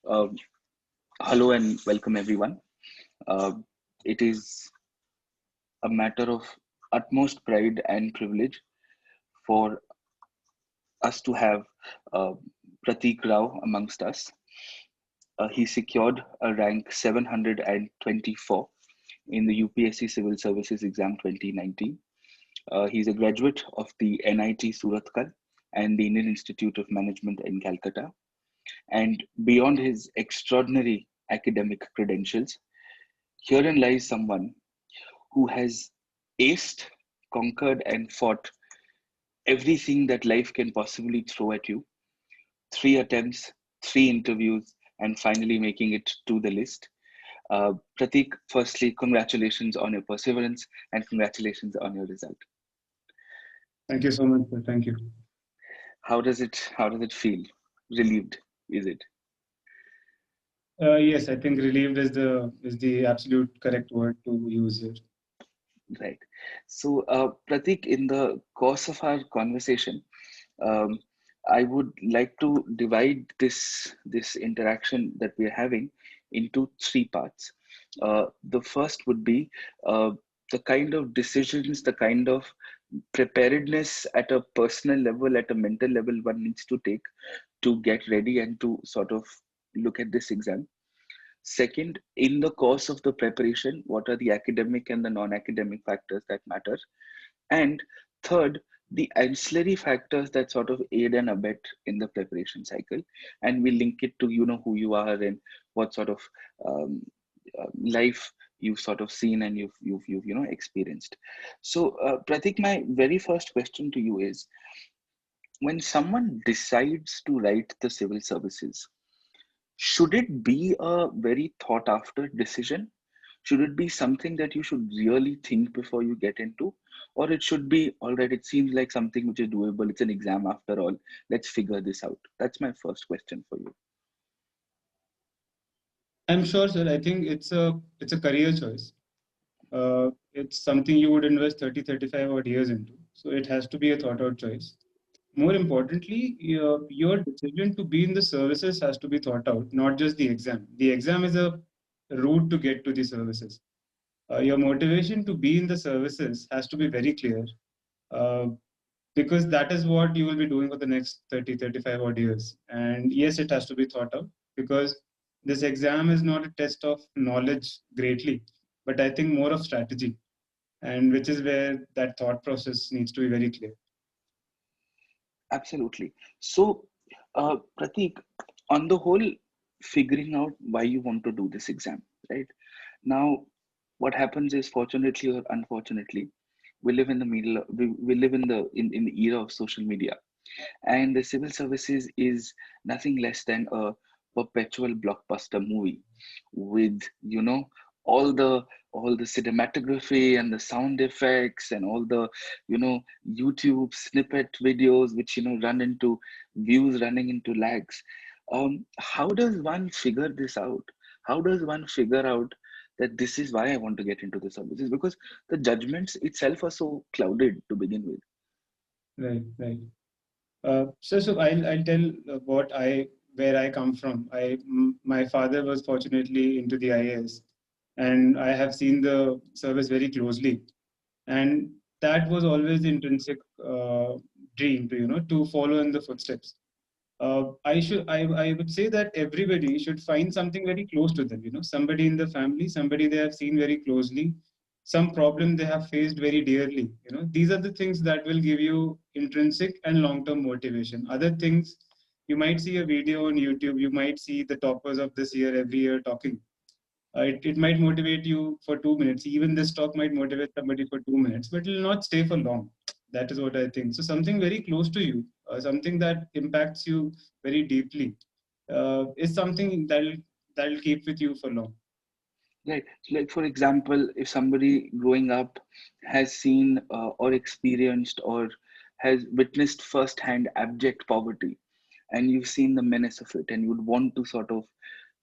Uh, Hello and welcome, everyone. Uh, it is a matter of utmost pride and privilege for us to have uh, Prateek Rao amongst us. He secured a rank 724 in the UPSC Civil Services Exam 2019. He's a graduate of the NIT Surathkal and the Indian Institute of Management in Calcutta. And beyond his extraordinary academic credentials, herein lies someone who has aced, conquered, and fought everything that life can possibly throw at you. Three attempts, three interviews, and finally making it to the list. Prateek, firstly, congratulations on your perseverance and congratulations on your result. Thank you so much, sir. Thank you. How does it feel? Relieved, is it? Yes, I think relieved is the absolute correct word to use here. Right. So, Prateek, in the course of our conversation, um, I would like to divide this interaction that we are having into three parts. The first would be the kind of decisions, the kind of preparedness at a personal level, at a mental level, one needs to take to get ready and to sort of look at this exam. Second, in the course of the preparation, what are the academic and the non-academic factors that matter? And third, the ancillary factors that sort of aid and abet in the preparation cycle. And we link it to, who you are and what sort of um, life you've sort of seen and you've experienced. So, Pratik, my very first question to you is, when someone decides to write the civil services, should it be a very thought after decision? Should it be something that you should really think before you get into? Or it should be, all right, it seems like something which is doable. It's an exam after all. Let's figure this out. That's my first question for you. I'm sure, sir. I think it's a career choice. It's something you would invest 30, 35 odd years into. So it has to be a thought out choice. More importantly, your decision to be in the services has to be thought out, not just the exam. The exam is a route to get to the services. Your motivation to be in the services has to be very clear. Uh, because that is what you will be doing for the next 30, 35 odd years. And yes, it has to be thought out because this exam is not a test of knowledge greatly, but I think more of strategy, and which is where that thought process needs to be very clear. Absolutely. So, Pratik, on the whole, figuring out why you want to do this exam, right? Now, what happens is, fortunately or unfortunately, we live in the middle. We live in the era of social media, and the civil services is nothing less than a perpetual blockbuster movie with all the all the cinematography and the sound effects and all the YouTube snippet videos which run into views running into lags. How does one figure this out? How does one figure out that this is why I want to get into the services? Because the judgments itself are so clouded to begin with. Right, right. So I'll tell what where I come from. My father was fortunately into the IAS, and I have seen the service very closely. And that was always the intrinsic dream to to follow in the footsteps. I would say that everybody should find something very close to them, somebody in the family, somebody they have seen very closely, some problem they have faced very dearly. These are the things that will give you intrinsic and long-term motivation. Other things, you might see a video on YouTube, you might see the toppers of this year every year talking. It might motivate you for 2 minutes. Even this talk might motivate somebody for 2 minutes, but it will not stay for long. That is what I think. So something very close to you, something that impacts you very deeply, is something that'll keep with you for long. Right. So, like, for example, if somebody growing up has seen or experienced or has witnessed firsthand abject poverty, and you've seen the menace of it, and you would want to sort of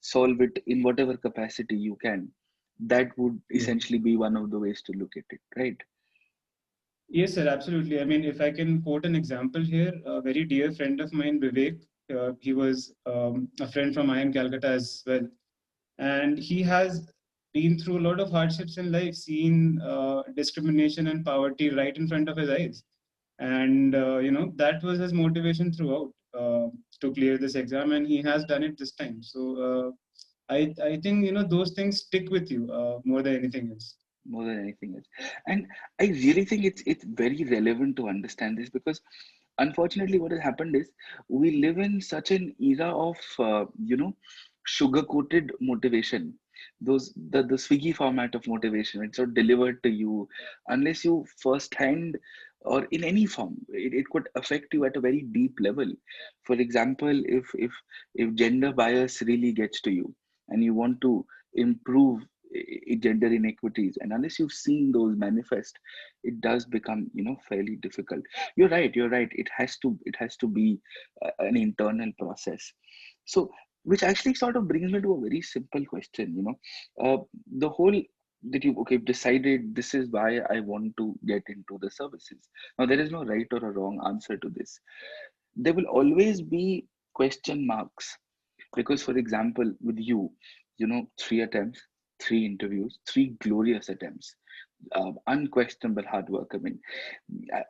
solve it in whatever capacity you can, that would Yeah. essentially be one of the ways to look at it, right? Yes, sir, absolutely. I mean, if I can quote an example here, a very dear friend of mine, Vivek, He was a friend from Calcutta as well, and he has been through a lot of hardships in life, seen discrimination and poverty right in front of his eyes, and that was his motivation throughout to clear this exam, and he has done it this time. So I think those things stick with you more than anything else. More than anything else. And I really think it's very relevant to understand this, because unfortunately what has happened is we live in such an era of sugar coated motivation. Those the Swiggy format of motivation, it's sort of delivered to you unless you first hand or in any form. It could affect you at a very deep level. For example, if gender bias really gets to you and you want to improve gender inequities, and unless you've seen those manifest, it does become fairly difficult. You're right, it has to be an internal process. So which actually sort of brings me to a very simple question. The whole that you okay decided this is why I want to get into the services. Now there is no right or a wrong answer to this. There will always be question marks, because for example with you, 3 attempts, 3 interviews, 3 glorious attempts, unquestionable hard work. I mean,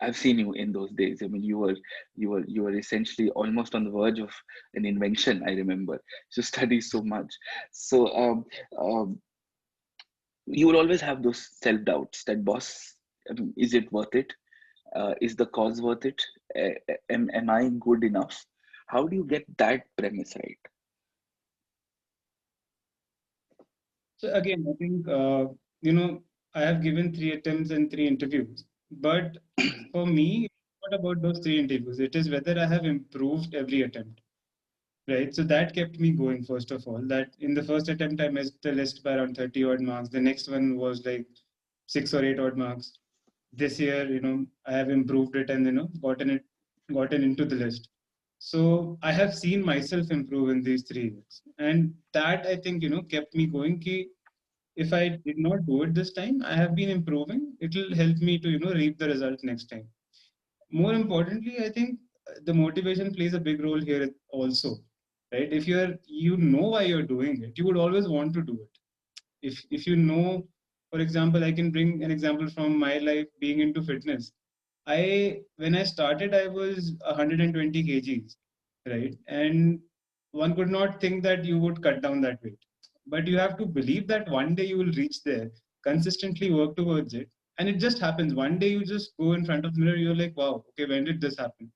I've seen you in those days. I mean, you were essentially almost on the verge of an invention. I remember. You study so much. So you will always have those self doubts that, boss, I mean, is it worth it? Is the cause worth it? Am I good enough? How do you get that premise right? So again, I think I have given 3 attempts and 3 interviews, but for me, it's not about those 3 interviews. It is whether I have improved every attempt, right? So that kept me going. First of all, that in the first attempt I missed the list by around 30 odd marks. The next one was like 6 or 8 odd marks. This year, I have improved it and gotten into the list. So I have seen myself improve in these 3 years, and that I think kept me going. Ki if I did not do it this time, I have been improving. It will help me to reap the result next time. More importantly, I think the motivation plays a big role here also, right? If you know why you're doing it, you would always want to do it. If you know, for example, I can bring an example from my life being into fitness. When I started, I was 120 kgs, right? And one could not think that you would cut down that weight, but you have to believe that one day you will reach there, consistently work towards it, and it just happens. One day you just go in front of the mirror, you're like, wow, okay, when did this happen,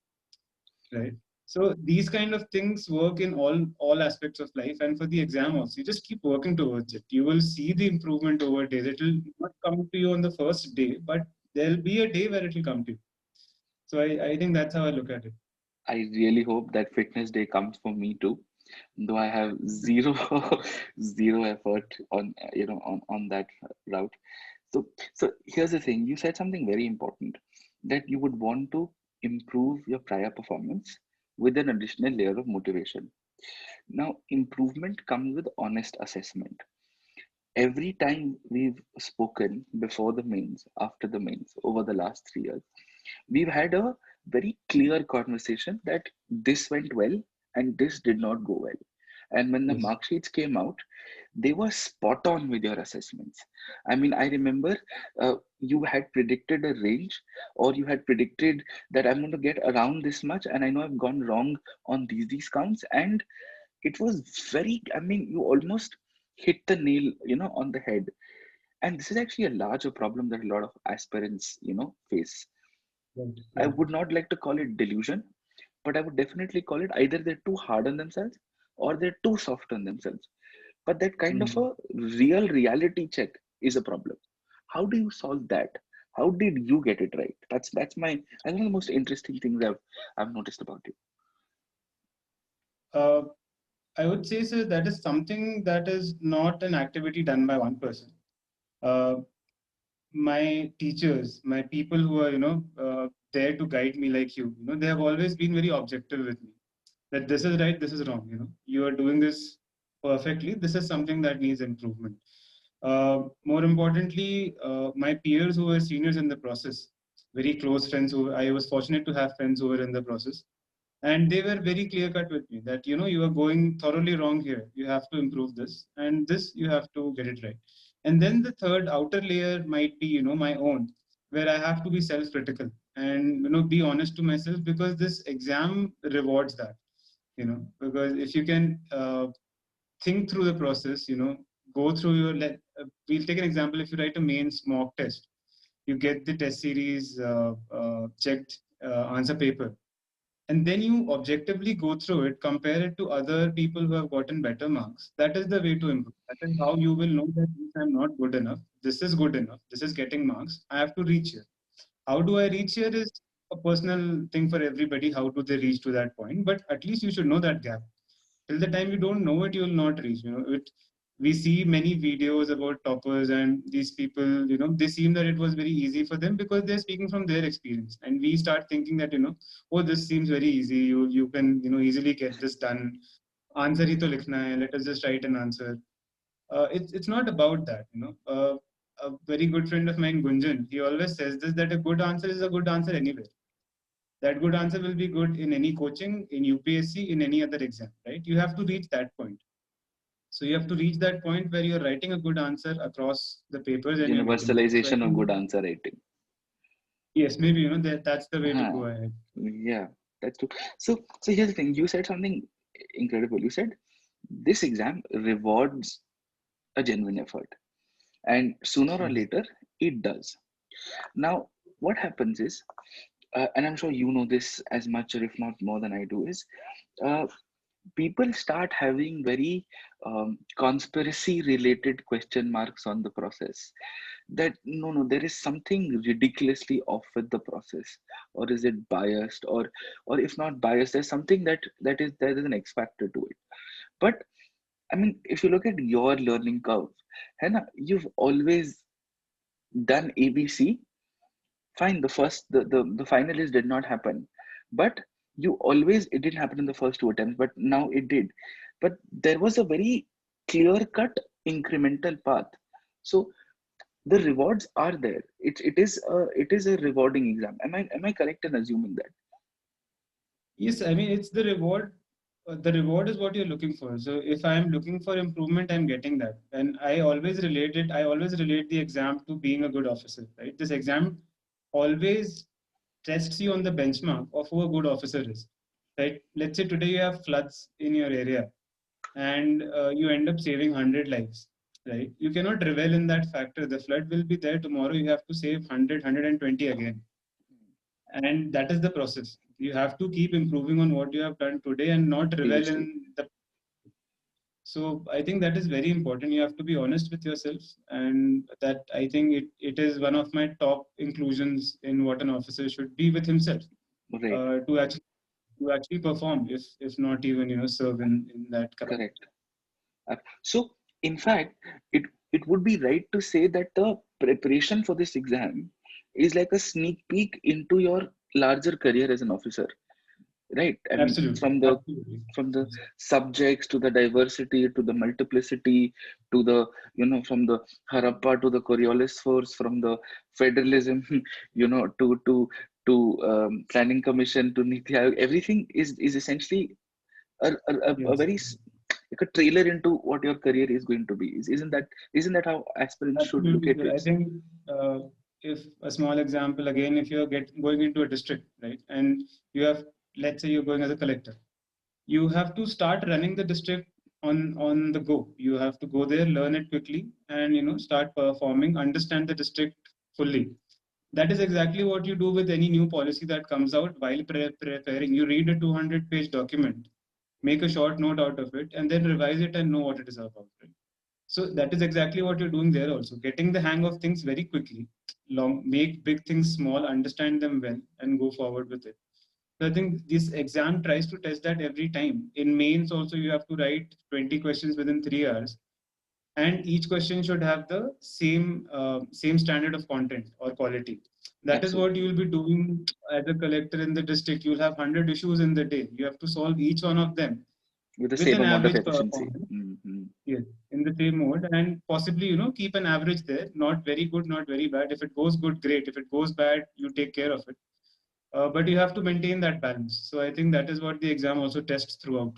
right? So these kind of things work in all aspects of life, and for the exam also, you just keep working towards it. You will see the improvement over days. It will not come to you on the first day, but there'll be a day where it will come to you. So I think that's how I look at it. I really hope that fitness day comes for me too, though I have zero zero effort on on that route. So here's the thing: you said something very important, that you would want to improve your prior performance with an additional layer of motivation. Now, improvement comes with honest assessment. Every time we've spoken before the mains, after the mains, over the last 3 years, we've had a very clear conversation that this went well and this did not go well. And when the Yes. mark sheets came out, they were spot on with your assessments. I mean, I remember you had predicted a range, or you had predicted that I'm going to get around this much, and I know I've gone wrong on these counts. And it was very, I mean, you almost hit the nail, on the head. And this is actually a larger problem that a lot of aspirants, face. Right. I Right. would not like to call it delusion, but I would definitely call it either they're too hard on themselves or they're too soft on themselves. But that kind of Mm. a real reality check is a problem. How do you solve that? How did you get it right? That's my I think the most interesting things I've noticed about you. Uh, I would say, sir, that is something that is not an activity done by one person. Uh, my teachers, my people who are, there to guide me like they have always been very objective with me. That this is right, this is wrong. You are doing this perfectly. This is something that needs improvement. More importantly, my peers who were seniors in the process, very close friends who I was fortunate to have friends who were in the process. And they were very clear cut with me that, you are going thoroughly wrong here. You have to improve this, and this you have to get it right. And then the third outer layer might be, my own, where I have to be self-critical and, be honest to myself, because this exam rewards that, because if you can think through the process, go through we'll take an example. If you write a mains mock test, you get the test series checked answer paper, and then you objectively go through it, compare it to other people who have gotten better marks. That is the way to improve. That is how you will know that if I'm not good enough, this is good enough, this is getting marks, I have to reach here. How do I reach here is a personal thing for everybody. How do they reach to that point? But at least you should know that gap. Till the time you don't know it, you will not reach. We see many videos about toppers and these people, they seem that it was very easy for them because they're speaking from their experience. And we start thinking that, oh, this seems very easy. You can, easily get this done. Answer hi to likhna hai. Let us just write an answer. It's not about that, a very good friend of mine, Gunjan, he always says this, that a good answer is a good answer anywhere. That good answer will be good in any coaching, in UPSC, in any other exam, right? You have to reach that point. So you have to reach that point where you're writing a good answer across the papers and you're getting there. So I Universalization of think, good answer writing. yes, maybe, that's the way to Huh. go ahead. Yeah, that's true. So here's the thing. You said something incredible. You said this exam rewards a genuine effort, and sooner or Yes. later it does. Now, what happens is, and I'm sure you know this as much or if not more than I do, is uh, people start having very conspiracy related question marks on the process, that no, there is something ridiculously off with the process, or is it biased, or if not biased, there's something that is there is an X factor to it. But I mean, if you look at your learning curve, Hannah, you've always done ABC. Fine, the finalist did not happen, but you always, it didn't happen in the first two attempts, but now it did. But there was a very clear cut incremental path. So the rewards are there. It is a rewarding exam. Am I correct in assuming that? Yes, I mean, it's the reward. The reward is what you're looking for. So if I'm looking for improvement, I'm getting that. And I always relate the exam to being a good officer, right? This exam always tests you on the benchmark of who a good officer is, right? Let's say today you have floods in your area and you end up saving 100 lives, right? You cannot revel in that factor. The flood will be there tomorrow. You have to save 100, 120 again. And that is the process. You have to keep improving on what you have done today and not revel Seriously. in the. So I think that is very important. You have to be honest with yourself, and that I think it is one of my top inclusions in what an officer should be with himself, Right. to actually perform, if not even serve in that capacity. Correct. So in fact, it would be right to say that the preparation for this exam is like a sneak peek into your larger career as an officer, right? I mean, Absolutely, from the absolutely. from the Yes. subjects to the diversity to the multiplicity to the, from the Harappa to the Coriolis force, from the federalism, to planning commission to Niti Aayog, everything is essentially a Yes. very like a trailer into what your career is going to be. Isn't that how aspirants should look Absolutely, at sir. it? I think if a small example again, if you're going into a district, right, and you have, let's say you're going as a collector, you have to start running the district on the go. You have to go there, learn it quickly, and start performing, understand the district fully. That is exactly what you do with any new policy that comes out while preparing. You read a 200-page document, make a short note out of it, and then revise it and know what it is about. Right? So that is exactly what you're doing there also. Getting the hang of things very quickly, make big things small, understand them well, and go forward with it. So I think this exam tries to test that every time. In mains also, you have to write 20 questions within 3 hours, and each question should have the same standard of content or quality. That is what you Absolutely. will be doing as a collector in the district. You'll have 100 issues in the day. You have to solve each one of them With the with same an amount of average efficiency. performance. Hmm. Yes, in the same mode, and possibly keep an average there. Not very good, not very bad. If it goes good, great. If it goes bad, you take care of it. but you have to maintain that balance. So I think that is what the exam also tests throughout.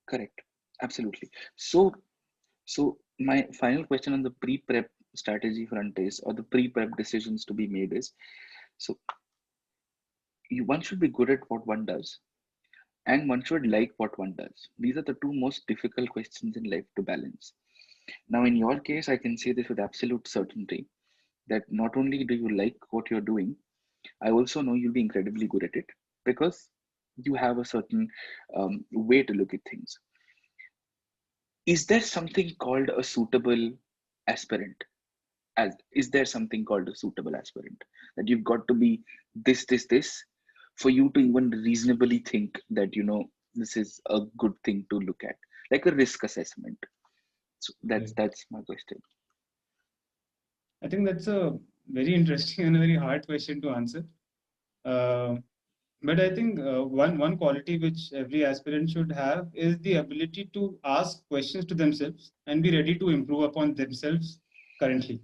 Correct. Absolutely. So my final question on the pre-prep strategy front is, or the pre-prep decisions to be made is, so one should be good at what one does, and one should like what one does. These are the two most difficult questions in life to balance. Now, in your case, I can say this with absolute certainty that not only do you like what you're doing, I also know you'll be incredibly good at it because you have a certain way to look at things. Is there something called a suitable aspirant? As is there something called a suitable aspirant, that you've got to be this for you to even reasonably think that this is a good thing to look at, like a risk assessment? So Right. that's my question. I think that's a very interesting and a very hard question to answer. Uh, but I think one quality which every aspirant should have is the ability to ask questions to themselves and be ready to improve upon themselves currently.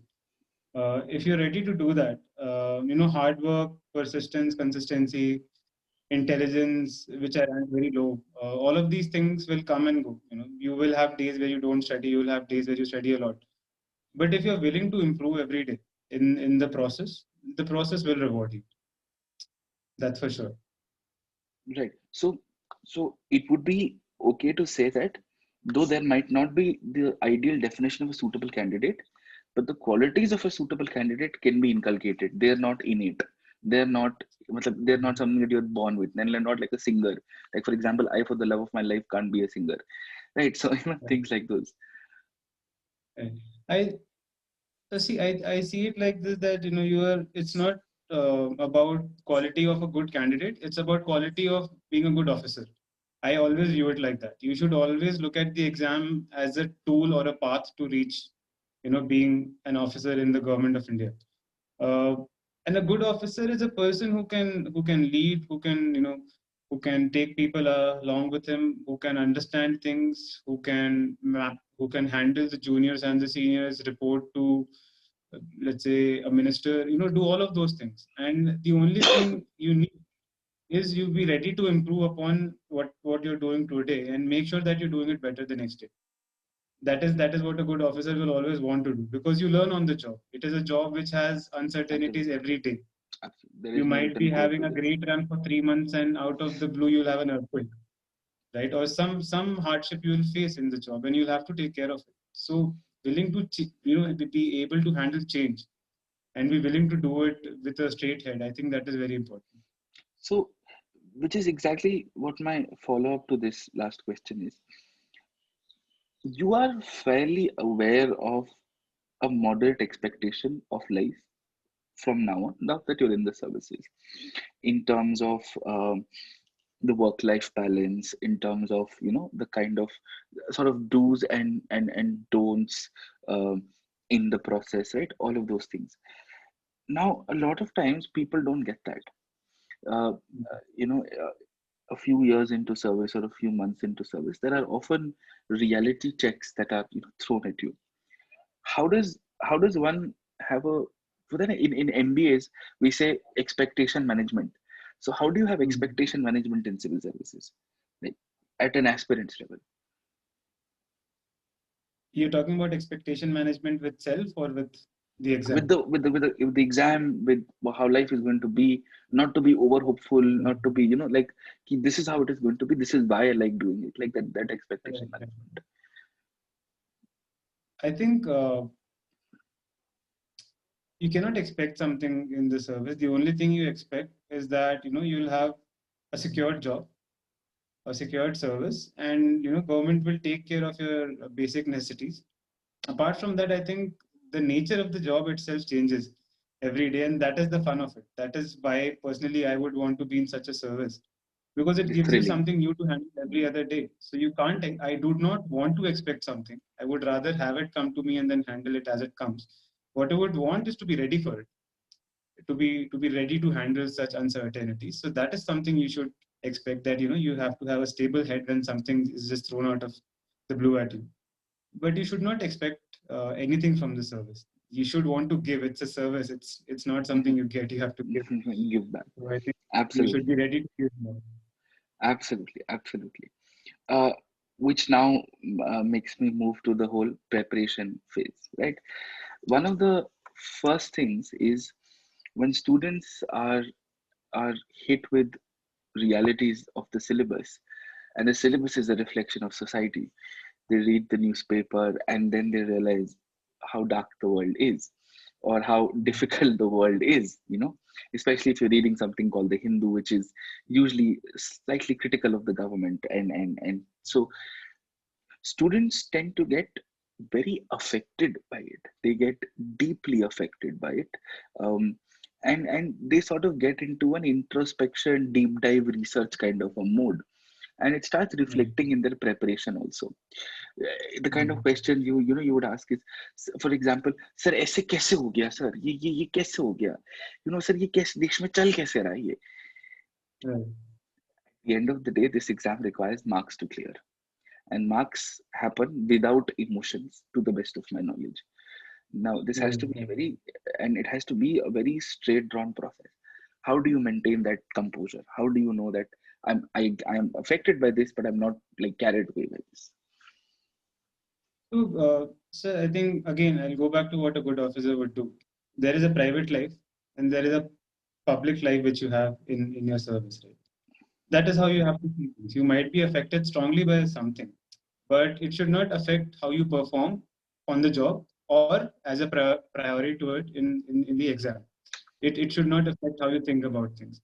If you're ready to do that, hard work, persistence, consistency, intelligence, which I rank very low, all of these things will come and go. You will have days where you don't study, you will have days where you study a lot. But if you're willing to improve every day in the process will reward you. That's for sure. Right. So it would be okay to say that though there might not be the ideal definition of a suitable candidate, but the qualities of a suitable candidate can be inculcated. They're not innate. They're not something that you're born with. They're not like a singer. Like for example, I, for the love of my life, can't be a singer. Right. So things like those. Right. I I see it like this, that it's not about quality of a good candidate. It's about quality of being a good officer. I always view it like that. You should always look at the exam as a tool or a path to reach, being an officer in the government of India. Uh, and a good officer is a person who can lead, who can take people along with him, who can understand things, who can handle the juniors and the seniors, report to, let's say, a minister, do all of those things. And the only thing you need is you be ready to improve upon what you're doing today and make sure that you're doing it better the next day. That is what a good officer will always want to do, because you learn on the job. It is a job which has uncertainties Absolutely. every day. Absolutely. There You is no might written be code having to a this. great run for 3 months, and out of the blue you'll have an earthquake, right? Or some hardship you will face in the job, and you'll have to take care of it. So willing to be able to handle change and be willing to do it with a straight head. I think that is very important. So, which is exactly what my follow up to this last question is. You are fairly aware of a moderate expectation of life from now on, now that you're in the services, in terms of the work life balance, in terms of the kind of sort of do's and don'ts in the process, right? All of those things. Now, a lot of times people don't get that. uh, you know a few years into service or a few months into service, there are often reality checks that are thrown at you. How does one have a, for then in MBAs we say expectation management. So how do you have Mhm. expectation management in civil services, like at an aspirant's level? You're talking about expectation management with self or with the with exam? the with the with the, with the exam, with how life is going to be, not to be over hopeful, not to be like, "Ki, this is how it is going to be, this is why I like doing it," like that expectation Right, right. management. I think you cannot expect something in the service. The only thing you expect is that you'll have a secured job, a secured service, and government will take care of your basic necessities. Apart from that, I think the nature of the job itself changes every day, and that is the fun of it. That is why personally I would want to be in such a service, because it It's gives you thrilling. something new to handle every other day. So you can't, I do not want to expect something. I would rather have it come to me and then handle it as it comes. What I would want is to be ready for it, to be ready to handle such uncertainties. So that is something you should expect, that you have to have a stable head when something is just thrown out of the blue at you. But you should not expect anything from the service. you should want to give. It's a service. It's not something you get. You have to give. Give back. So I think you should Absolutely. be ready to give more. Absolutely. Absolutely. uh, which now makes me move to the whole preparation phase, right? One of the first things is when students are hit with realities of the syllabus, and the syllabus is a reflection of society. They read the newspaper and then they realize how dark the world is, or how difficult the world is, especially if you're reading something called the Hindu, which is usually slightly critical of the government. And so students tend to get very affected by it. They get deeply affected by it. Um, and and they sort of get into an introspection, deep dive research kind of a mode, and it starts Right. reflecting in their preparation also. The kind of Mm. question you would ask is, for example, sir ऐसे कैसे हो गया sir, ये कैसे हो गया, sir ये कैसे देश में चल कैसे रहा है ये. Right. At the end of the day, this exam requires marks to clear, and marks happen without emotions, to the best of my knowledge. Now this has Right. to be Right. very, and it has to be a very straight drawn process. How do you maintain that composure? How do you know that I'm affected by this, but I'm not like carried away by this? So I think again I'll go back to what a good officer would do. There is a private life and there is a public life which you have in your service, right? That is how you have to see things. You might be affected strongly by something, but it should not affect how you perform on the job or as a priority to it in the exam. It should not affect how you think about things.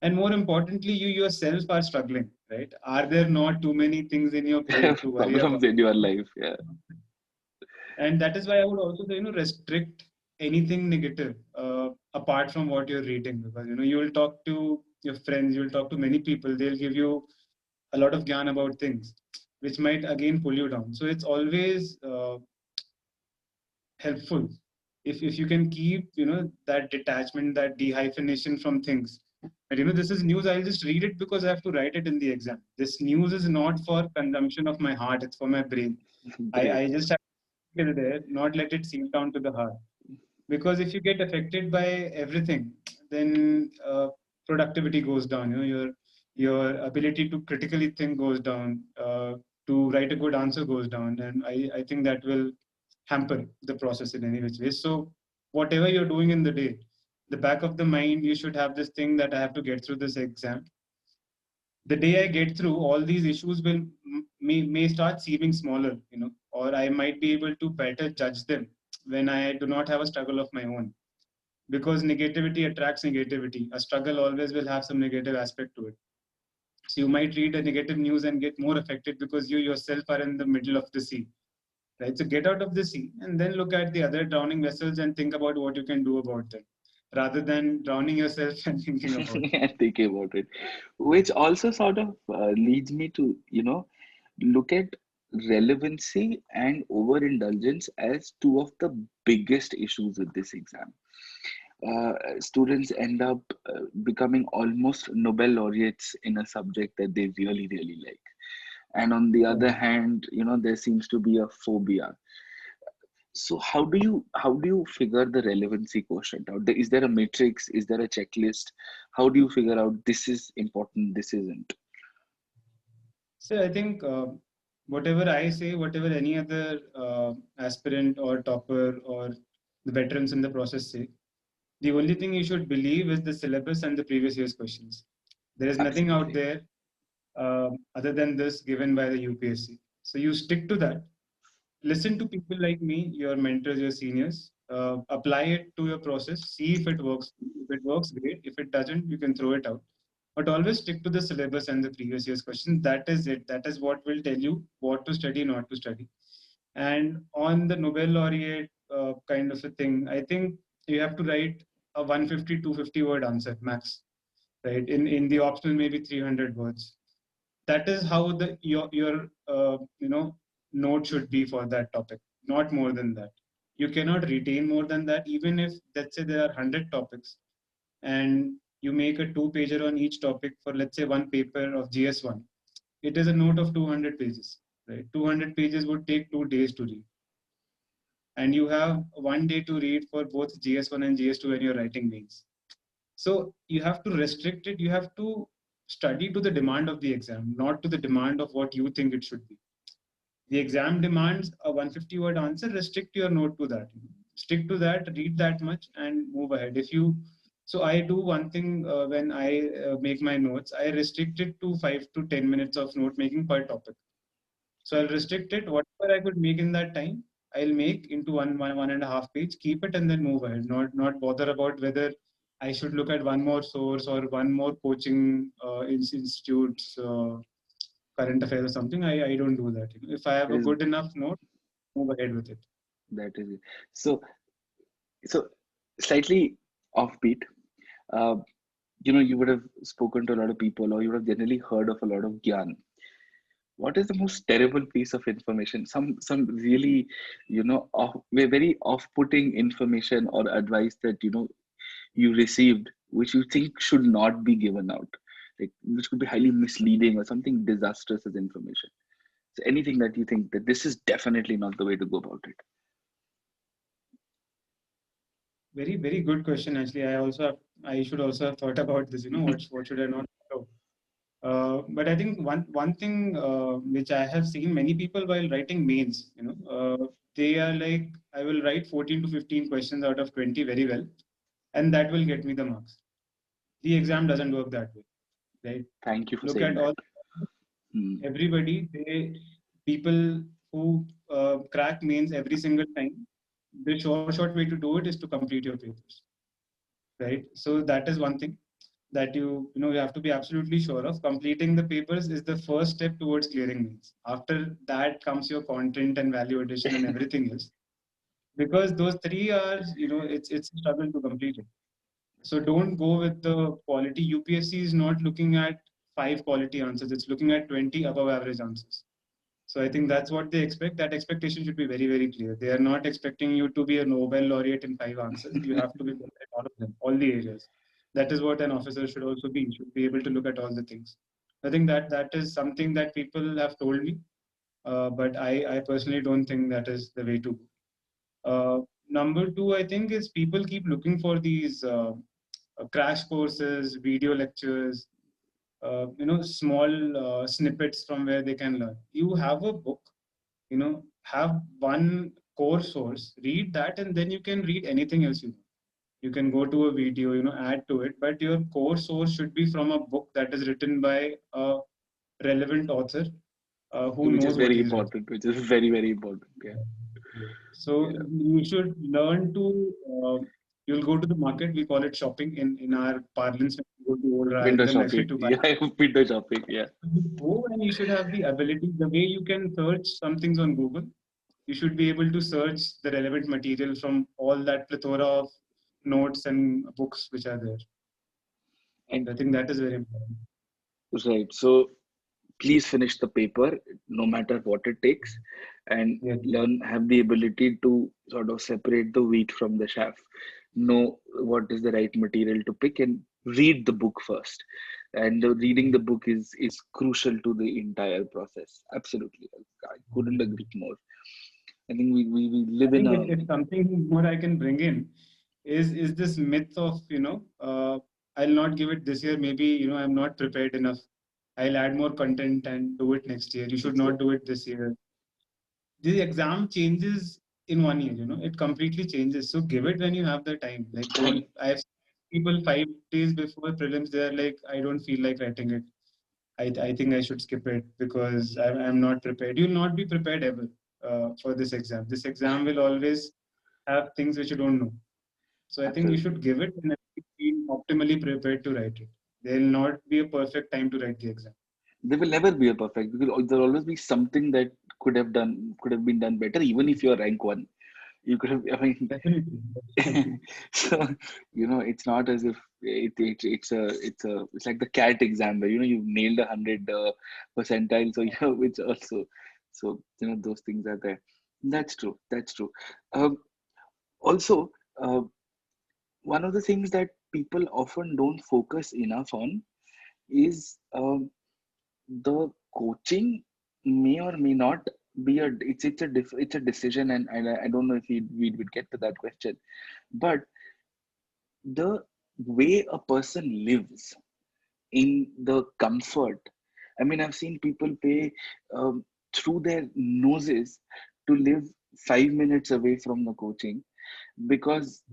And more importantly, you yourself are struggling, right? Are there not too many things in your brain to worry Problems about? in your life, yeah. And that is why I would also say, restrict anything negative apart from what you're reading, because you will talk to your friends, you will talk to many people, they'll give you a lot of gyan about things which might again pull you down. So it's always helpful if you can keep that detachment, that dehyphenation from things. And this is news, I'll just read it because I have to write it in the exam. This news is not for consumption of my heart, it's for my brain. Great. I just have to till there, not let it sink down to the heart. Because if you get affected by everything, then productivity goes down. Your ability to critically think goes down. To write a good answer goes down, and I think that will hamper the process in any which way. So whatever you're doing in the day, the back of the mind, you should have this thing that I have to get through this exam. The day I get through, all these issues will may start seeming smaller, or I might be able to better judge them when I do not have a struggle of my own. Because negativity attracts negativity. A struggle always will have some negative aspect to it. So you might read a negative news and get more affected because you yourself are in the middle of the sea. Right? So get out of the sea and then look at the other drowning vessels and think about what you can do about them, rather than drowning yourself and thinking about them. And thinking about it, which also sort of leads me to look at relevancy and overindulgence as two of the biggest issues with this exam. Students end up becoming almost Nobel laureates in a subject that they really, really like. And on the other Right. hand, there seems to be a phobia. So how do you figure the relevancy quotient out? Is there a matrix? Is there a checklist? How do you figure out this is important, this isn't? So I think whatever I say, whatever any other aspirant or topper or the veterans in the process say, the only thing you should believe is the syllabus and the previous year's questions. There is nothing out Absolutely. there other than this given by the UPSC. So you stick to that. Listen to people like me, your mentors, your seniors. Apply it to your process. See if it works. If it works, great. If it doesn't, you can throw it out. But always stick to the syllabus and the previous year's questions. That is it. That is what will tell you what to study, not to study. And on the Nobel laureate kind of a thing, I think you have to write a 150, 250 word answer max, right? In the optional, maybe 300 words. That is how your note should be for that topic, not more than that. You cannot retain more than that, even if, let's say, there are 100 topics and you make a two pager on each topic for, let's say, one paper of GS1. It is a note of 200 pages, right? 200 pages would take 2 days to read. and you have 1 day to read for both GS1 and GS2 when you're writing mains. So you have to restrict it. You have to study to the demand of the exam, not to the demand of what you think it should be. The exam demands a 150-word answer. Restrict your note to that. Stick to that. Read that much and move ahead. So I do one thing when I make my notes. I restrict it to 5 to 10 minutes of note making per topic. So I'll restrict it. Whatever I could make in that time, I'll make into one and a half page. Keep it and then move ahead. Not bother about whether I should look at one more source or one more coaching institutes, current affairs or something. I don't do that. If I have a Is good enough note, move ahead with it. that is it. So slightly offbeat. Uh, you would have spoken to a lot of people, or you would have generally heard of a lot of gyan. What is the most terrible piece of information? Some really, very off-putting information or advice that you received, which you think should not be given out, like which could be highly misleading or something disastrous as information. So anything that you think that this is definitely not the way to go about it. Very, very good question. Actually, I should also have thought about this. What should I not follow? But I think one thing which I have seen many people while writing mains, they are like, I will write 14 to 15 questions out of 20 very well, and that will get me the marks. The exam doesn't work that way, right? Thank you for Look saying at that. all everybody. People who crack mains every single time. The short way to do it is to complete your papers, right? So that is one thing that you have to be absolutely sure of. Completing the papers is the first step towards clearing mains. After that comes your content and value addition and everything else, because those 3 hours, it's a struggle to complete it. So don't go with the quality. UPSC is not looking at 5 quality answers, it's looking at 20 above average answers. So I think that's what they expect. That expectation should be very, very clear. They are not expecting you to be a Nobel laureate in 5 answers. You have to be good at all of them, all the areas. That is what an officer should also be. Should be able to look at all the things. I think that is something that people have told me, but I personally don't think that is the way to go. Number two, I think, is people keep looking for these crash courses, video lectures, small snippets from where they can learn. You have a book, have one core source, read that, and then you can read anything else. You can go to a video, add to it, but your core source should be from a book that is written by a relevant author who Which is knows what very he's written. important. Which is very, very important. Yeah. So Yeah. you should learn to. You'll go to the market. We call it shopping in our parlance. When you go to old Window Rajendra Mehri shopping. to buy. Yeah, window shopping. Yeah. You go and you should have the ability. The way you can search some things on Google, you should be able to search the relevant material from all that plethora of notes and books which are there. And I think that is very important. right. So please finish the paper, no matter what it takes, and Yes. have the ability to sort of separate the wheat from the chaff. Know what is the right material to pick, and read the book first. And reading the book is crucial to the entire process. Absolutely, I couldn't agree more. I think we I live in think a if something more I can bring in is this myth of I'll not give it this year. Maybe I'm not prepared enough. I'll add more content and do it next year. You should next year. not do it this year. The exam changes in 1 year. It completely changes. So give it when you have the time. Like don't. I've seen people 5 days before prelims. They're like, I don't feel like writing it. I think I should skip it because I'm not prepared. You'll not be prepared ever for this exam. This exam will always have things which you don't know. So I think you Absolutely. should give it and be optimally prepared to write it. There will not be a perfect time to write the exam. There will never be a perfect, because there'll always be something that could have been done better, even if you're rank one. You could have, I mean, Definitely. Definitely. so it's not as if it's like the CAT exam where you've nailed 100 percentile. So which also, so those things are there. That's true. That's true. Um, Also, uh, one of the things that people often don't focus enough on is the coaching may or may not. it's a decision, and I don't know if we would get to that question, but the way a person lives in the comfort. I mean, I've seen people pay through their noses to live 5 minutes away from the coaching, because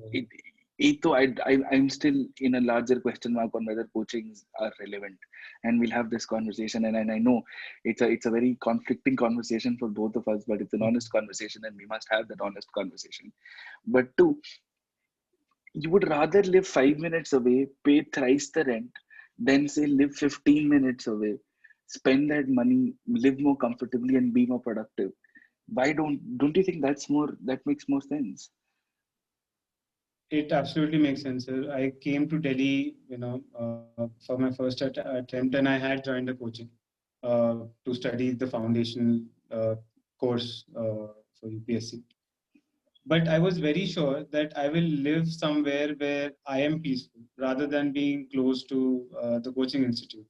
I'm still in a larger question mark on whether coachings are relevant, and we'll have this conversation. And I know it's a very conflicting conversation for both of us, but it's an honest conversation, and we must have that honest conversation. But two, you would rather live 5 minutes away, pay thrice the rent, than say live 15 minutes away, spend that money, live more comfortably, and be more productive. Why don't you think that makes more sense? It absolutely makes sense, sir. I came to Delhi, for my first attempt, and I had joined the coaching to study the foundation course for UPSC. But I was very sure that I will live somewhere where I am peaceful rather than being close to the coaching institute.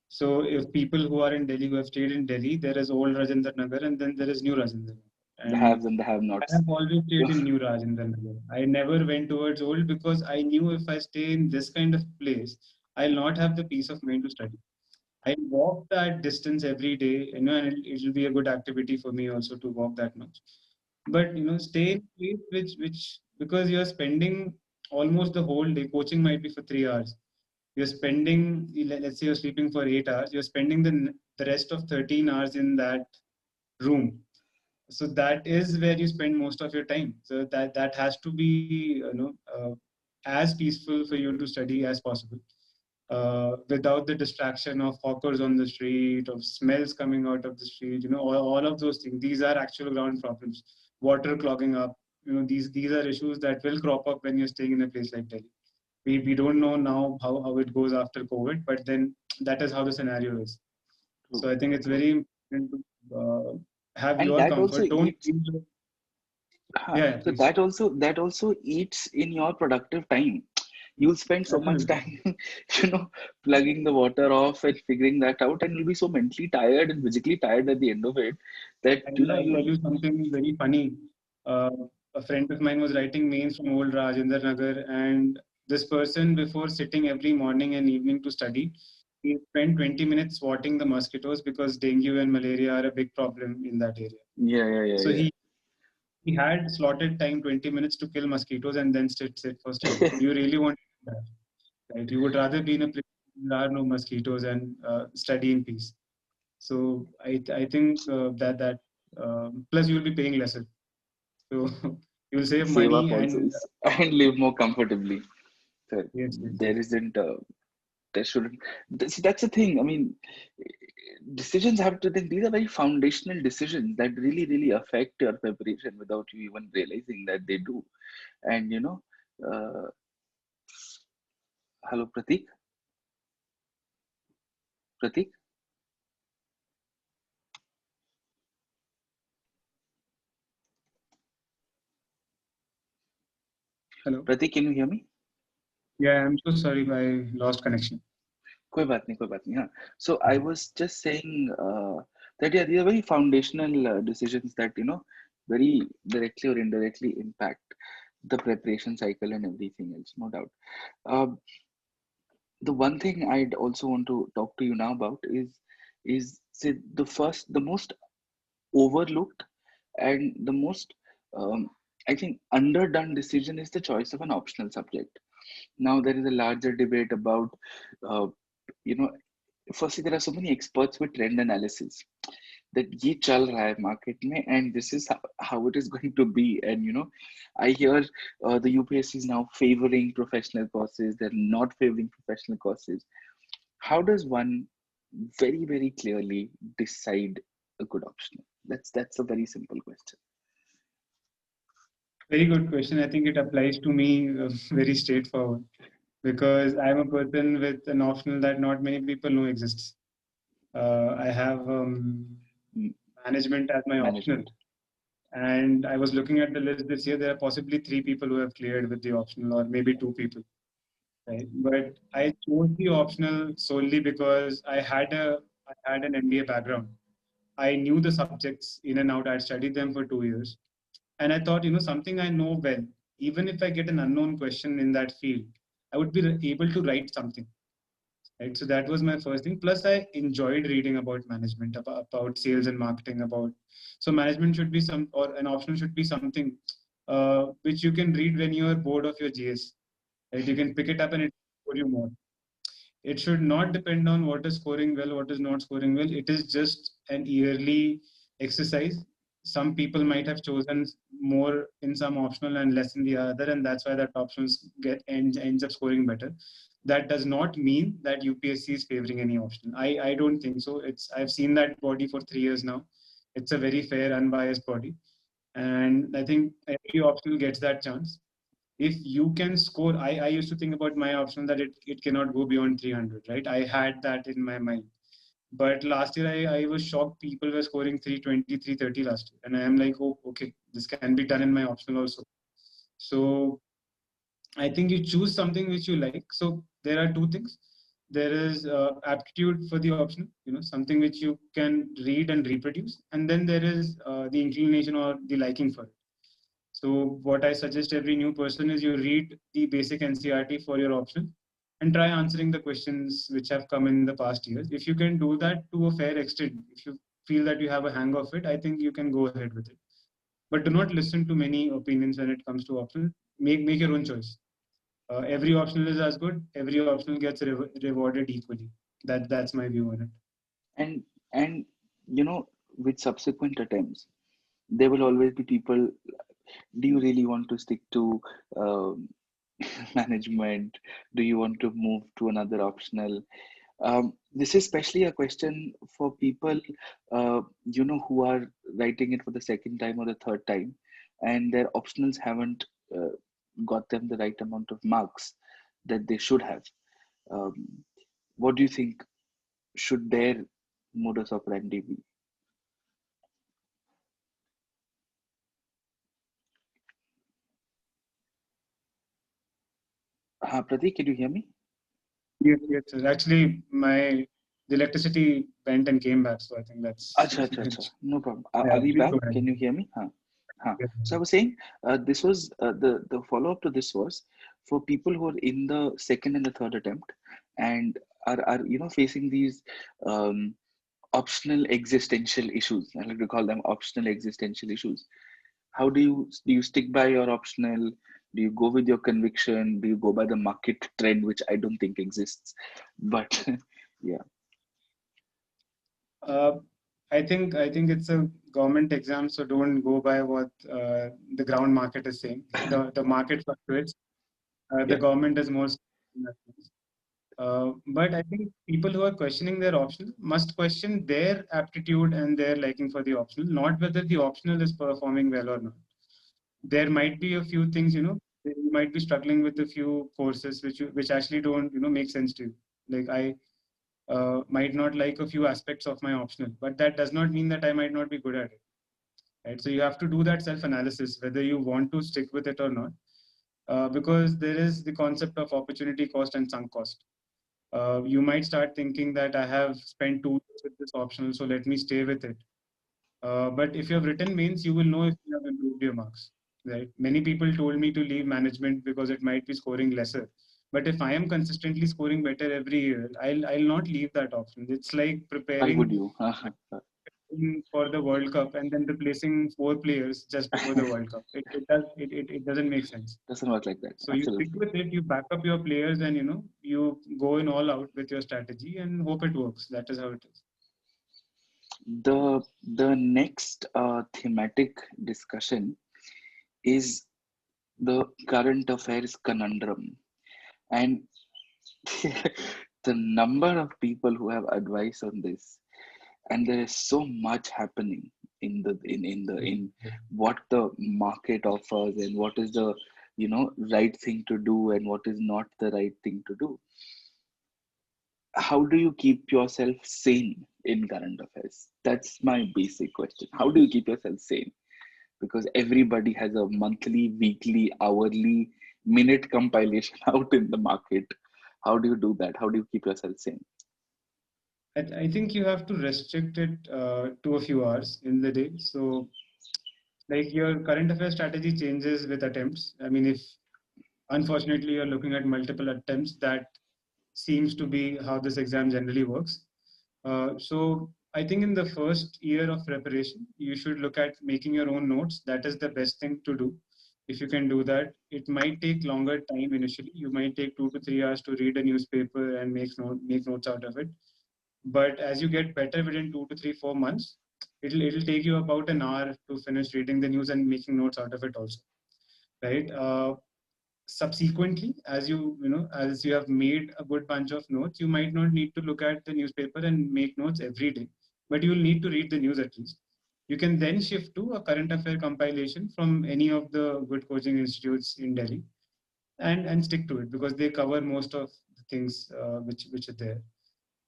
So if people who are in Delhi, who have stayed in Delhi, there is old Rajendra Nagar and then there is new Rajendra Nagar. The And haves and the I have-nots. have always stayed in new Rajendra Nagar. I never went towards old because I knew if I stay in this kind of place, I'll not have the peace of mind to study. I walk that distance every day, and it'll be a good activity for me also to walk that much. But stay in place which because you're spending almost the whole day. Coaching might be for 3 hours. You're spending, let's say you're sleeping for 8 hours. You're spending the rest of 13 hours in that room. So that is where you spend most of your time. So that has to be as peaceful for you to study as possible, without the distraction of hawkers on the street, of smells coming out of the street, all of those things. These are actual ground problems. Water clogging up, these are issues that will crop up when you're staying in a place like Delhi. We don't know now how it goes after COVID, but then that is how the scenario is. True, So I think it's true. very important to have And your that also comfort. Don't eats. yeah, So please. that also eats in your productive time. You'll spend so much Absolutely. time, plugging the water off and figuring that out, and you'll be so mentally tired and physically tired at the end of it that I'll tell you'll. you something very funny. Uh, a friend of mine was writing mails from old Rajendra Nagar, and this person, before sitting every morning and evening to study, he spent 20 minutes swatting the mosquitoes because dengue and malaria are a big problem in that area. Yeah, yeah, yeah, So yeah. he had slotted time 20 minutes to kill mosquitoes and then sit for study. So do you really want that? Right? You would rather be in a place where there are no mosquitoes and study in peace. So I think plus you will be paying lesser. So you will save Save up money also and and live more comfortably. So yes, yes, there yes. isn't. There shouldn't. That's the thing. I mean, decisions have to think. These are very foundational decisions that really, really affect your preparation without you even realizing that they do. And uh, hello, Prateek. Prateek. Hello. Prateek, can you hear me? Yeah, I'm so sorry I lost connection. कोई बात नहीं, कोई बात नहीं. हाँ. So I was just saying that yeah, these are very foundational decisions that very directly or indirectly impact the preparation cycle and everything else, no doubt. Um, the one thing I'd also want to talk to you now about is say the most overlooked and the most I think underdone decision is the choice of an optional subject. Now there is a larger debate about uh, you know firstly there are so many experts with trend analysis that ye chal raha hai market mein and this is how it is going to be. And I hear the UPSC is now favoring professional courses, they're not favoring professional courses. How does one very, very clearly decide a good option? That's a very simple question. Very good question. I think it applies to me very straightforward because I'm a person with an optional that not many people know exists. I have Mm, management as my optional. management. And I was looking at the list this year. There are possibly three people who have cleared with the optional, or maybe two people. Right? But I chose the optional solely because I had an MBA background. I knew the subjects in and out. I'd studied them for 2 years. And I thought, something I know well, even if I get an unknown question in that field, I would be able to write something. Right. So that was my first thing. Plus, I enjoyed reading about management, about sales and marketing, so management should be or an option should be something which you can read when you are bored of your GS. Right. You can pick it up and it will score you more. It should not depend on what is scoring well, what is not scoring well. It is just an yearly exercise. Some people might have chosen more in some optional and less in the other, and that's why that options ends up scoring better. That does not mean that UPSC is favoring any option. I don't think so. I've seen that body for 3 years now. It's a very fair, unbiased body, and I think every optional gets that chance. If you can score, I used to think about my option that it cannot go beyond 300, right? I had that in my mind. But last year, I was shocked people were scoring 320, 330 last year. And I am like, oh, okay, this can be done in my optional also. So I think you choose something which you like. So there are two things. There is aptitude for the option, something which you can read and reproduce. And then there is the inclination or the liking for it. So what I suggest every new person is you read the basic NCERT for your option and try answering the questions which have come in the past years. If you can do that to a fair extent, if you feel that you have a hang of it, I think you can go ahead with it. But do not listen to many opinions when it comes to optional. Make your own choice. Every optional is as good. Every optional gets rewarded equally. That's my view on it. And with subsequent attempts, there will always be people. Do you really want to stick to um, management? Do you want to move to another optional? This is especially a question for people, who are writing it for the second time or the third time, and their optionals haven't uh, got them the right amount of marks that they should have. Um, what do you think? Should their modus operandi be? Prateek, can you hear me? Yes, yes. Actually, the electricity went and came back, so I think that's. Acha, acha, acha. No problem. Yeah, Are we please back? go ahead. Can you hear me? So I was saying, this was the follow up to this was for people who are in the second and the third attempt and are facing these um, optional existential issues. I like to call them optional existential issues. How do you stick by your optional? Do you go with your conviction? Do you go by the market trend, which I don't think exists? But yeah. Uh, I think it's a government exam, so don't go by what the ground market is saying. The market fluctuates. The Yeah. government is more. But I think people who are questioning their optional must question their aptitude and their liking for the optional, not whether the optional is performing well or not. There might be a few things, you might be struggling with a few courses which actually don't, make sense to you. Like I might not like a few aspects of my optional, but that does not mean that I might not be good at it. Right? So you have to do that self-analysis, whether you want to stick with it or not, because there is the concept of opportunity cost and sunk cost. You might start thinking that I have spent 2 years with this optional, so let me stay with it. But if you have written mains, you will know if you have improved your marks. Right? Many people told me to leave management because it might be scoring lesser. But if I am consistently scoring better every year, I'll not leave that option. It's like Why would preparing you? for the World Cup and then replacing 4 players just before the World Cup. It doesn't make sense. Doesn't work like that. So you stick Absolutely. with it, you back up your players, and you go in all out with your strategy and hope it works. That is how it is. The next thematic discussion is the current affairs conundrum, and the number of people who have advice on this, and there is so much happening in what the market offers and what is the right thing to do and what is not the right thing to do. How do you keep yourself sane in current affairs? That's my basic question. How do you keep yourself sane? Because everybody has a monthly, weekly, hourly, minute compilation out in the market. How do you do that? How do you keep yourself sane? I think you have to restrict it to a few hours in the day. So, like your current affairs strategy changes with attempts. I mean, if unfortunately you're looking at multiple attempts, that seems to be how this exam generally works. So I think in the first year of preparation, you should look at making your own notes. That is the best thing to do. If you can do that, it might take longer time initially. You might take 2 to 3 hours to read a newspaper and make notes out of it. But as you get better within 2 to 3, 4 months, it'll take you about an hour to finish reading the news and making notes out of it also, right? Subsequently, as you have made a good bunch of notes, you might not need to look at the newspaper and make notes every day, but you will need to read the news at least. You can then shift to a current affair compilation from any of the good coaching institutes in Delhi, and stick to it because they cover most of the things which are there.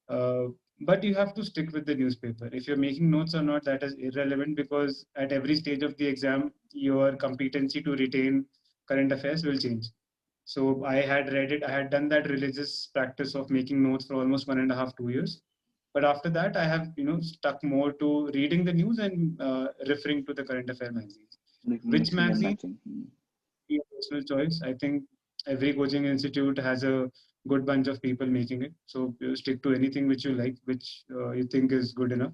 uh, but you have to stick with the newspaper. If you're making notes or not, that is irrelevant, because at every stage of the exam, your competency to retain current affairs will change. So I had read it, I had done that religious practice of making notes for almost 1.5, 2 years. But after that, I have stuck more to reading the news and referring to the current affair magazines. Which Mixing and magazine? matching. Be a personal choice. I think every coaching institute has a good bunch of people making it. So you stick to anything which you like, which you think is good enough.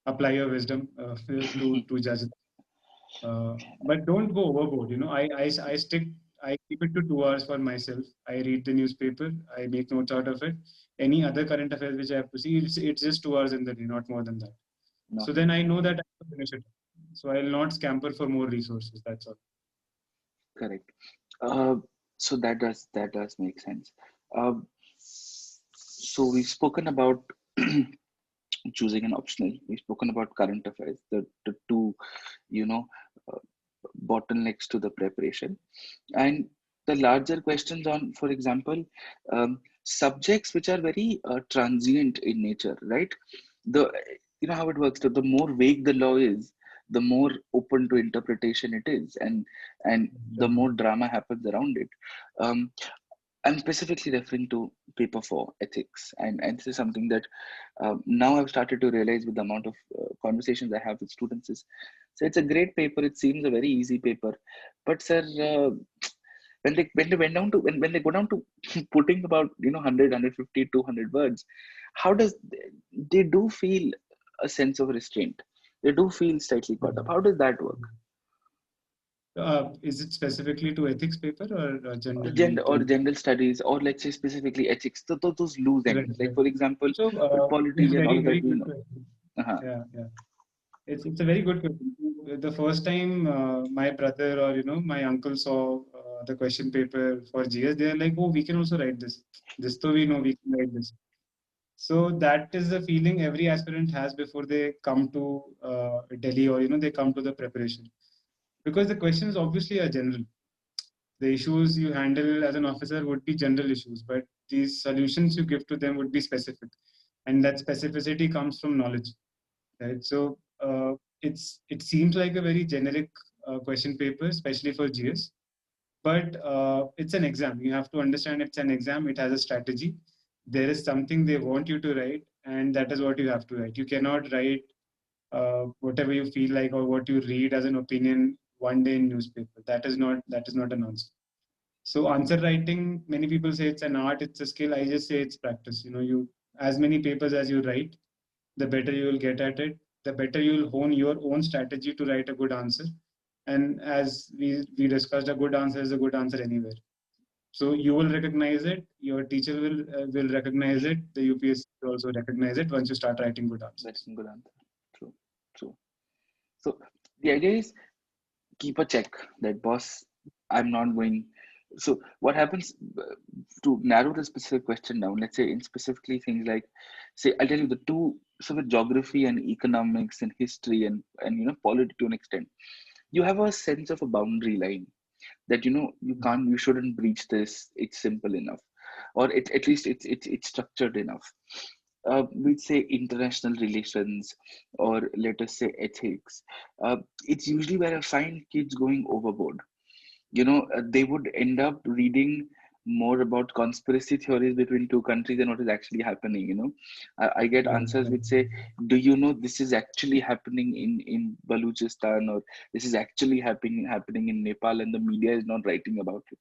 Apply your wisdom to judge it. But don't go overboard. I stick. I keep it to 2 hours for myself. I read the newspaper. I make notes out of it. Any other current affairs which I have to see, it's just 2 hours in the day, not more than that. Not So then more I than know that. that I have to finish it. So I'll not scamper for more resources. That's all. Correct. Uh, so that does make sense. Um, so we've spoken about choosing an optional. We've spoken about current affairs, the two, you know, uh, bottlenecks to the preparation, and the larger questions on, for example, subjects which are very transient in nature, right? The you know how it works. The more vague the law is, the more open to interpretation it is, and the Right. more drama happens around it. Um, I'm specifically referring to paper for ethics, and this is something that now I've started to realize with the amount of conversations I have with students. Is so it's a great paper. It seems a very easy paper, but sir, when they went down to when they go down to putting about 100, 200 words, how does they do feel a sense of restraint? They do feel slightly caught up. How does that work? Is it specifically to ethics paper or generally Gender or to? general studies, or let's say specifically ethics, those loose Right, ends, like right. for example So polity and all very of that, very we good know. question. Uh-huh. Yeah, yeah. It's a very good question. The first time my brother or my uncle saw the question paper for GS, they are like, oh, we can also write this. This though we know we can write this. So that is the feeling every aspirant has before they come to Delhi, or they come to the preparation, because the questions obviously are general. The issues you handle as an officer would be general issues, but these solutions you give to them would be specific, and that specificity comes from knowledge, right? So it seems like a very generic question paper, especially for GS, but it's an exam. You have to understand it's an exam. It has a strategy. There is something they want you to write, and that is what you have to write. You cannot write whatever you feel like or what you read as an opinion one day in newspaper. That is not an answer. So answer writing, many people say it's an art, it's a skill. I just say it's practice. You as many papers as you write, the better you will get at it. The better you will hone your own strategy to write a good answer. And as we discussed, a good answer is a good answer anywhere. So you will recognize it. Your teacher will recognize it. The UPSC will also recognize it once you start writing good That's answers. a good answer. True, true. So the idea is keep a check that boss, I'm not going. So what happens, to narrow the specific question down, let's say in specifically things like, say I'll tell you the two, so with geography and economics and history and polity to an extent, you have a sense of a boundary line that you shouldn't breach this, it's simple enough, or at least it's structured enough. We'd say international relations, or let us say ethics. It's usually where I find kids going overboard. They would end up reading more about conspiracy theories between two countries than what is actually happening. I get answers which say, do you know this is actually happening in Baluchistan, or this is actually happening in Nepal, and the media is not writing about it.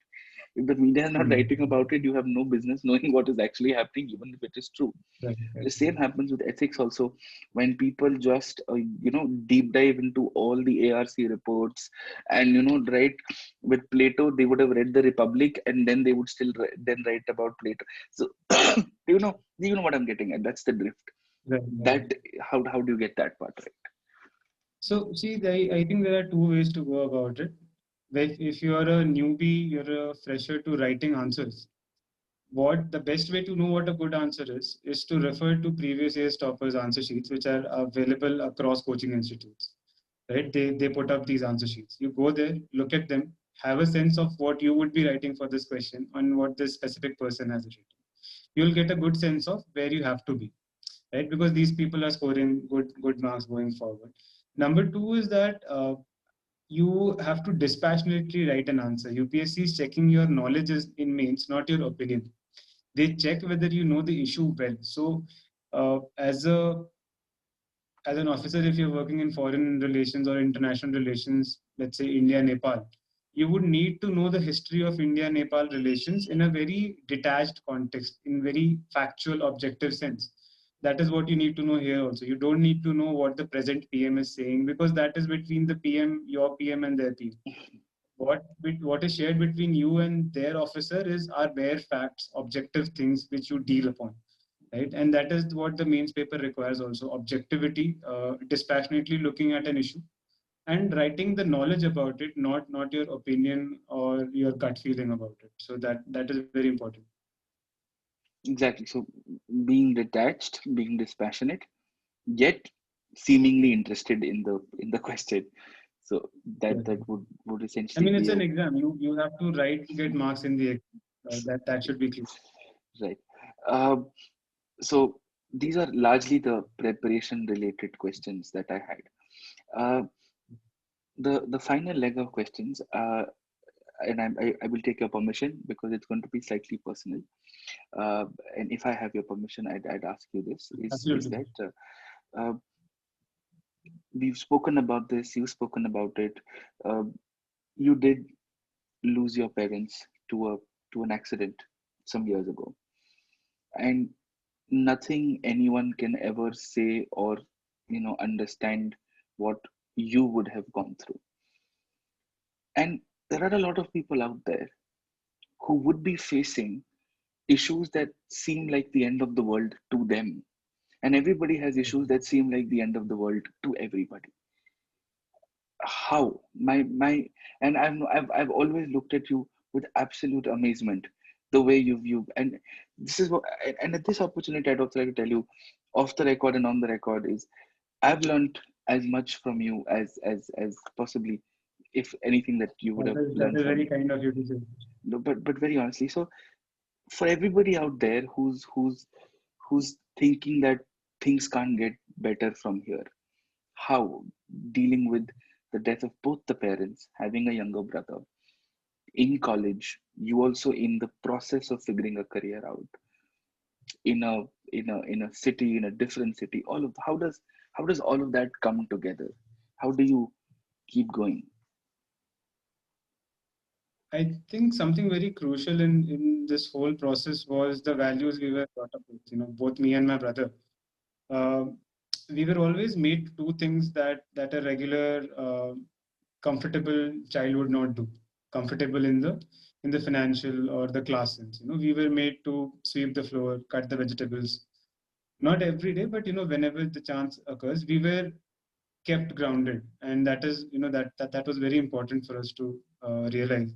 If the media is not writing about it, you have no business knowing what is actually happening, even if it is true. The same happens with ethics also. When people just deep dive into all the ARC reports, and right, with Plato they would have read the Republic, and then they would still then write about Plato. So you know what I'm getting at. That's the drift. That how do you get that part right? So see, I think there are two ways to go about it. If you are a newbie, you're a fresher to writing answers. What the best way to know what a good answer is to refer to previous year's toppers answer sheets, which are available across coaching institutes. Right? They put up these answer sheets. You go there, look at them, have a sense of what you would be writing for this question and what this specific person has written. You'll get a good sense of where you have to be, right? Because these people are scoring good marks going forward. Number two is that you have to dispassionately write an answer. UPSC is checking your knowledge in mains, not your opinion. They check whether you know the issue well. So, as an officer, if you're working in foreign relations or international relations, let's say India Nepal, you would need to know the history of India Nepal relations in a very detached context, in very factual, objective sense. That is what you need to know here also. You don't need to know what the present PM is saying, because that is between the PM, your PM, and their PM. What is shared between you and their officer are bare facts, objective things which you deal upon, right? And that is what the mains paper requires also: objectivity, dispassionately looking at an issue and writing the knowledge about it, not your opinion or your gut feeling about it. So that is very important. Exactly. So being detached, being dispassionate, yet seemingly interested in the question. So that would I essentially mean, be it's a an exam. You have to write to get marks in the exam. That should be clear. right. Um, so these are largely the preparation related questions that I had. Uh, the final leg of questions, and I will take your permission because it's going to be slightly personal. Uh, and if I have your permission, I'd ask you this: is Absolutely. that we've spoken about this, you've spoken about it. Uh, you did lose your parents to an accident some years ago, and nothing anyone can ever say or understand what you would have gone through. And there are a lot of people out there who would be facing issues that seem like the end of the world to them, and everybody has issues that seem like the end of the world to everybody. How my and I've always looked at you with absolute amazement, the way you've and this is what, and at this opportunity I'd also like to tell you, off the record and on the record, is I've learned as much from you as possibly, if anything, that you would have That learned is from very me. kind of you to say. No, but very honestly, so for everybody out there who's thinking that things can't get better from here, how dealing with the death of both the parents, having a younger brother in college, you also in the process of figuring a career out in a city, in a different city, all of how does all of that come together? How do you keep going? I think something very crucial in this whole process was the values we were brought up with. Both me and my brother. Uh, we were always made to do things that a regular, comfortable child would not do. Comfortable in the financial or the class sense. We were made to sweep the floor, cut the vegetables. Not every day, but whenever the chance occurs, we were kept grounded, and that is that was very important for us to realize.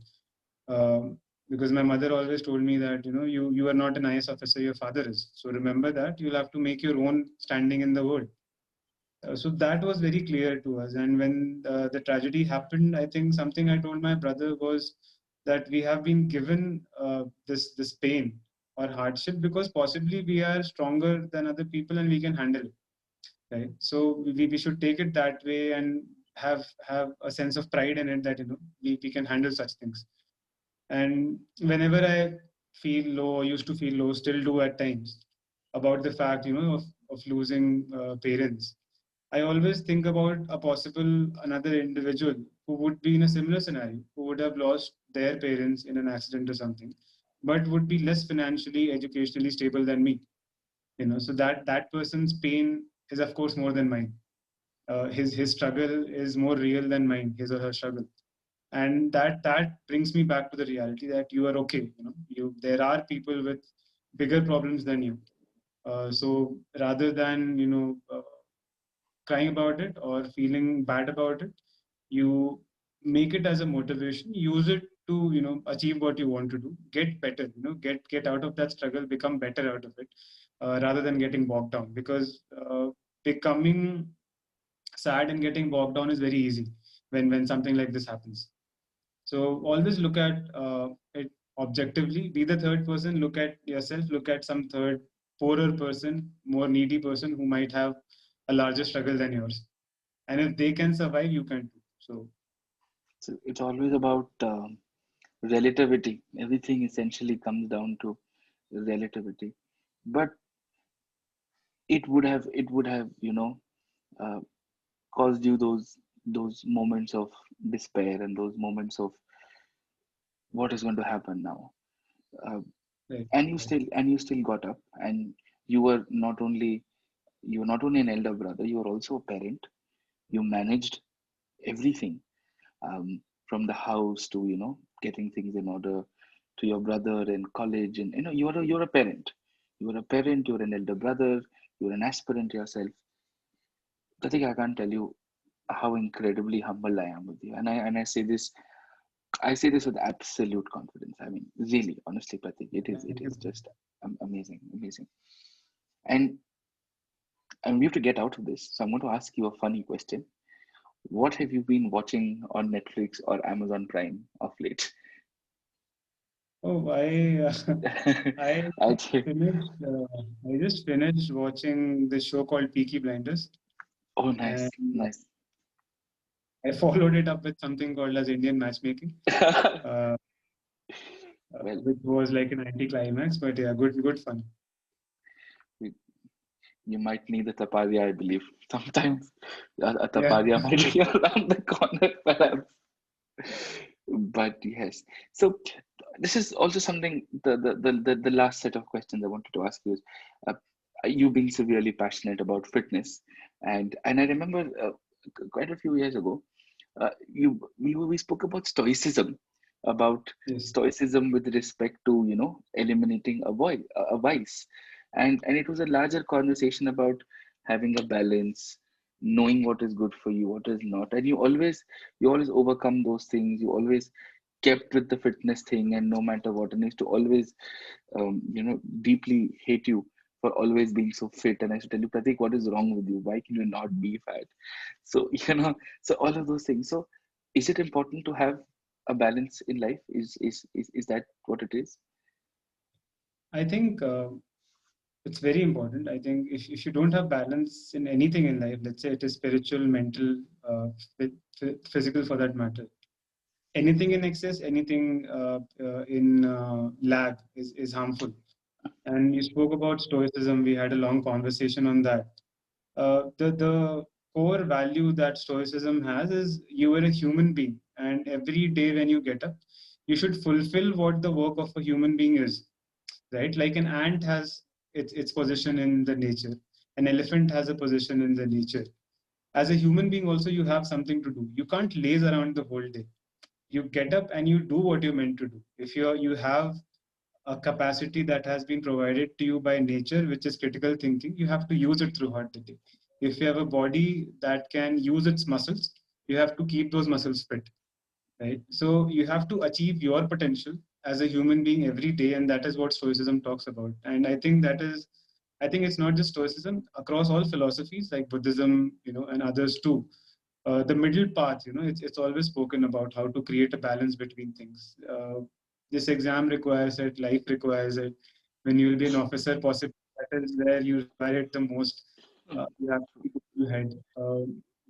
Because my mother always told me that you are not an IS officer, your father is. So remember that you'll have to make your own standing in the world. So that was very clear to us. And when the tragedy happened, I think something I told my brother was that we have been given this pain or hardship because possibly we are stronger than other people and we can handle it. Right. So we should take it that way and have a sense of pride in it that we can handle such things. And whenever I feel low or used to feel low, still do at times, about the fact, of losing parents, I always think about a possible another individual who would be in a similar scenario, who would have lost their parents in an accident or something, but would be less financially, educationally stable than me. So that person's pain is of course more than mine. His struggle is more real than mine, his or her struggle, and that brings me back to the reality that you are okay. There are people with bigger problems than you. So rather than crying about it or feeling bad about it, you make it as a motivation, use it to achieve what you want to do, get better, get out of that struggle, become better out of it, rather than getting bogged down, because becoming sad and getting bogged down is very easy when something like this happens. So always look at it objectively, be the third person, look at yourself, look at some third poorer person, more needy person who might have a larger struggle than yours, and if they can survive, you can too. So it's always about relativity. Everything essentially comes down to relativity. But it would have uh, caused you those moments of despair and those moments of what is going to happen now. Uh, Right, and you right. still got up, and you were not only you were not only an elder brother, you were also a parent. You managed everything, from the house to getting things in order, to your brother in college, and you're a parent. You're an elder brother, you're an aspirant yourself. I think I can't tell you how incredibly humble I am with you, and I say this with absolute confidence. I mean, really, honestly, Pratik, it Thank you. is just amazing, amazing. And we have to get out of this, so I'm going to ask you a funny question. What have you been watching on Netflix or Amazon Prime of late? Oh, I I just finished. I just finished watching this show called Peaky Blinders, Oh, and nice, nice. I followed it up with something called as Indian matchmaking, uh, Well, which was like an anti-climax, but yeah, good fun. you you might need a taparia, I believe. Sometimes a Yeah. taparia might be around the corner, perhaps. But yes. So this is also something, the last set of questions I wanted to ask you is, uh, you being severely passionate about fitness, and I remember quite a few years ago, we spoke about Yes. stoicism with respect to eliminating a vice, and it was a larger conversation about having a balance, knowing what is good for you, what is not, and you always overcome those things. You always kept with the fitness thing, and no matter what, and used to always deeply hate you for always being so fit. And I used to tell you, Pratik, what is wrong with you? Why can you not be fat? So so all of those things. So is it important to have a balance in life? Is that what it is? I think it's very important. I think if you don't have balance in anything in life, let's say it is spiritual, mental, physical for that matter, anything in excess, anything in lag is harmful. And you spoke about stoicism. We had a long conversation on that. The core value that stoicism has is you are a human being, and every day when you get up, you should fulfill what the work of a human being is. Right, like an ant has its position in the nature, an elephant has a position in the nature. As a human being, also you have something to do. You can't laze around the whole day. You get up and you do what you're meant to do. If you have a capacity that has been provided to you by nature, which is critical thinking, you have to use it throughout the day. If you have a body that can use its muscles, you have to keep those muscles fit, right? So you have to achieve your potential as a human being every day, and that is what Stoicism talks about. And I think it's not just Stoicism, across all philosophies like Buddhism, and others too. The middle path, it's always spoken about how to create a balance between things. This exam requires it, life requires it. When you will be an officer, possibly that is where you require it the most. You have to keep it in your head.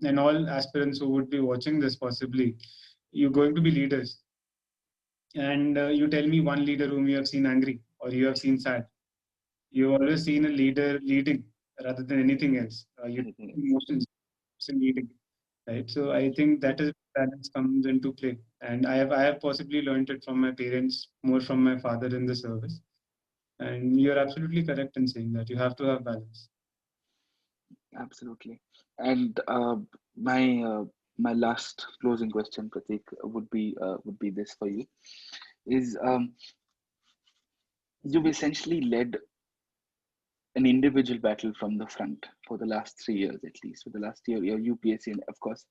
And all aspirants who would be watching this, possibly, you're going to be leaders. and you tell me one leader whom you have seen angry or you have seen sad. You've always seen a leader leading rather than anything else. You Anything else? emotions in leading, right? So I think that is balance comes into play, and I have possibly learned it from my parents, more from my father in the service. And you're absolutely correct in saying that you have to have balance. Absolutely. And my my last closing question, Pratik, would be this for you: is you've essentially led an individual battle from the front for the last 3 years, at least for the last year, your UPSC, and of course,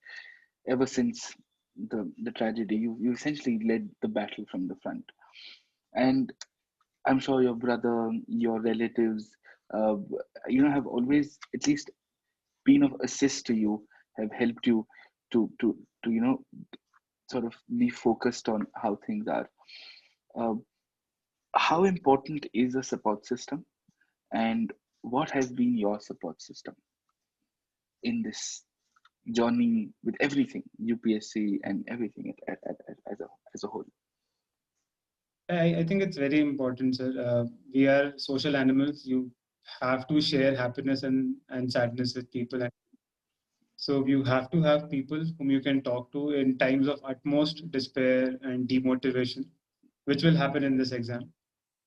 ever since the tragedy, you essentially led the battle from the front. And I'm sure your brother, your relatives, uh, have always at least been of assist to you, have helped you to sort of be focused on how things are. Uh, how important is a support system, and what has been your support system in this journey with everything UPSC and everything as a whole? I think it's very important, sir. We are social animals. You have to share happiness and sadness with people. And so you have to have people whom you can talk to in times of utmost despair and demotivation, which will happen in this exam.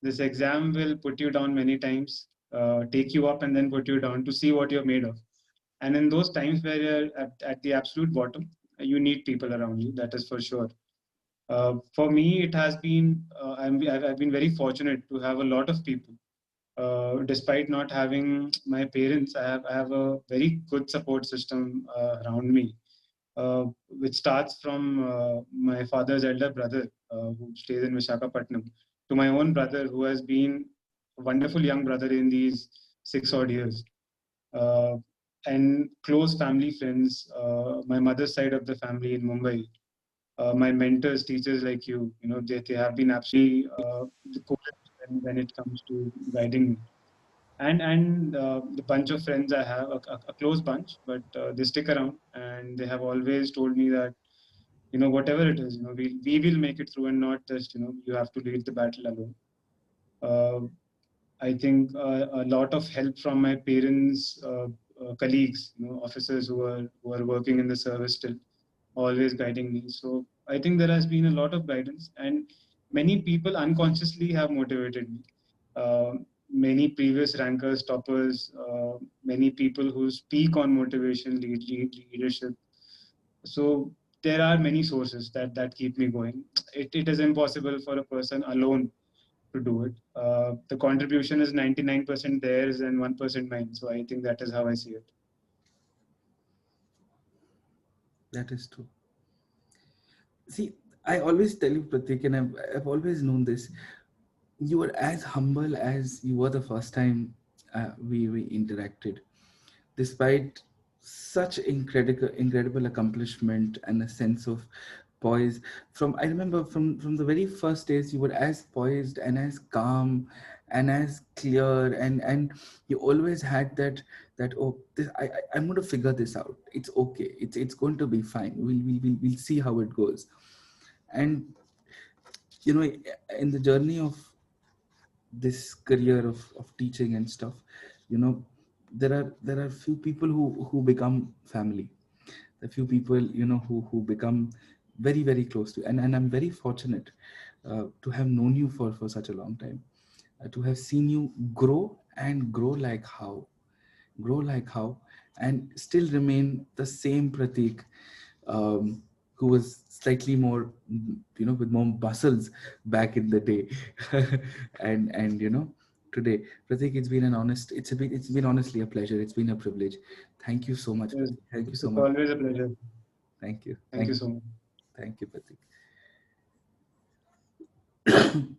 This exam will put you down many times, take you up and then put you down to see what you're made of. And in those times where you're at the absolute bottom, you need people around you. That is for sure. For me, it has been, I've been very fortunate to have a lot of people. Despite not having my parents, I have a very good support system around me, which starts from my father's elder brother, who stays in Visakhapatnam, to my own brother, who has been a wonderful young brother in these 6 odd years. Uh, and close family friends, my mother's side of the family in Mumbai, my mentors, teachers like you, they have been absolutely the coolest when it comes to guiding me. And the bunch of friends I have, a close bunch, but they stick around and they have always told me that whatever it is, we will make it through, and not just you have to lead the battle alone. Uh, I think a lot of help from my parents, colleagues, officers who are working in the service still, always guiding me. So I think there has been a lot of guidance, and many people unconsciously have motivated me. Many previous rankers, toppers, many people who speak on motivation, leadership. So there are many sources that keep me going. It is impossible for a person alone to do it. The contribution is 99% theirs and 1% mine. So I think that is how I see it. That is true. See, I always tell you, Pratik, and I've always known this. You were as humble as you were the first time we interacted, despite such incredible accomplishment and a sense of poise. From I remember from the very first days, you were as poised and as calm and as clear, and you always had that, oh, I'm going to figure this out. It's okay. It's going to be fine. We'll see how it goes. And you know, in the journey of this career of teaching and stuff, you know, there are few people who become family. A few people, you know, who become very close to, and I'm very fortunate to have known you for such a long time, to have seen you grow and grow like how, and still remain the same Pratik, um, who was slightly more, you know, with more muscles back in the day. And you know, today, Pratik, it's been honestly a pleasure. It's been a privilege. Thank you so much, Yes, Pratik. Thank you it's so much. always a pleasure. Thank you. Thank you so much. Thank you, Pratik.